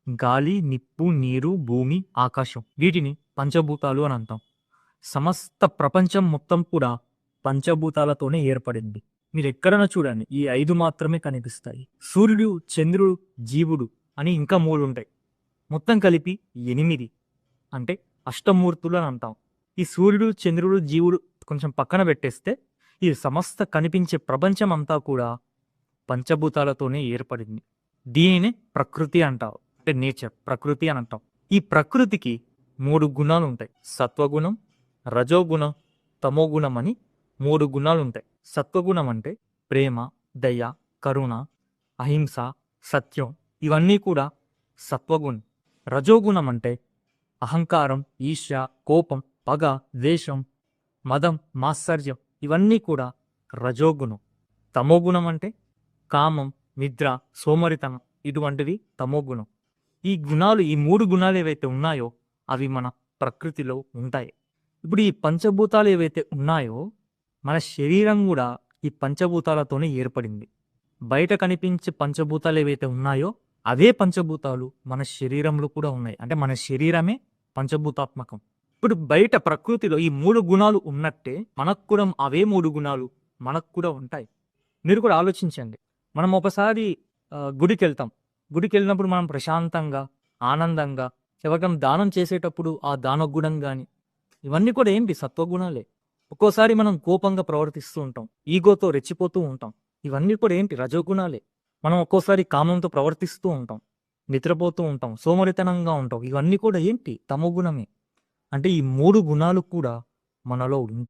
గాలి, నిప్పు, నీరు, భూమి, ఆకాశం. వీటిని పంచభూతాలు అని అంటాం. సమస్త ప్రపంచం మొత్తం కూడా పంచభూతాలతోనే ఏర్పడింది. మీరు ఎక్కడైనా చూడండి, ఈ 5 మాత్రమే కనిపిస్తాయి. సూర్యుడు, చంద్రుడు, జీవుడు అని ఇంకా 3 ఉంటాయి. మొత్తం కలిపి 8 అంటే అష్టమూర్తులు అని అంటాం. ఈ సూర్యుడు, చంద్రుడు, జీవుడు కొంచెం పక్కన పెట్టేస్తే ఈ సమస్త కనిపించే ప్రపంచం అంతా కూడా పంచభూతాలతోనే ఏర్పడింది. దీనినే ప్రకృతి అంటారు. అంటే నేచర్, ప్రకృతి అని అంటాం. ఈ ప్రకృతికి 3 గుణాలు ఉంటాయి. సత్వగుణం, రజోగుణం, తమోగుణం అని 3 గుణాలు ఉంటాయి. సత్వగుణం అంటే ప్రేమ, దయ, కరుణ, అహింస, సత్యం, ఇవన్నీ కూడా సత్వగుణం. రజోగుణం అంటే అహంకారం, ఈర్ష్య, కోపం, పగ, ద్వేషం, మదం, మాత్సర్యం, ఇవన్నీ కూడా రజోగుణం. తమోగుణం అంటే కామం, నిద్ర, సోమరితనం, ఇటువంటివి తమోగుణం. ఈ గుణాలు, ఈ 3 గుణాలు ఏవైతే ఉన్నాయో అవి మన ప్రకృతిలో ఉంటాయి. ఇప్పుడు ఈ పంచభూతాలు ఏవైతే ఉన్నాయో మన శరీరం కూడా ఈ పంచభూతాలతోనే ఏర్పడింది. బయట కనిపించే పంచభూతాలు ఏవైతే ఉన్నాయో అవే పంచభూతాలు మన శరీరంలో కూడా ఉన్నాయి. అంటే మన శరీరమే పంచభూతాత్మకం. ఇప్పుడు బయట ప్రకృతిలో ఈ 3 గుణాలు ఉన్నట్టే మనకు కూడా అవే 3 గుణాలు మనకు కూడా ఉంటాయి. మీరు కూడా ఆలోచించండి. మనం ఒకసారి గుడికి వెళ్తాం. గుడికి వెళ్ళినప్పుడు మనం ప్రశాంతంగా, ఆనందంగా, ఎవరికైనా దానం చేసేటప్పుడు ఆ దాన గుణం కానీ ఇవన్నీ కూడా ఏంటి? సత్వగుణాలే. ఒక్కోసారి మనం కోపంగా ప్రవర్తిస్తూ ఉంటాం, ఈగోతో రెచ్చిపోతూ ఉంటాం. ఇవన్నీ కూడా ఏంటి? రజోగుణాలే. మనం ఒక్కోసారి కామంతో ప్రవర్తిస్తూ ఉంటాం, నిద్రపోతూ ఉంటాం, సోమరితనంగా ఉంటాం. ఇవన్నీ కూడా ఏంటి? తమోగుణమే. అంటే ఈ 3 గుణాలు కూడా మనలో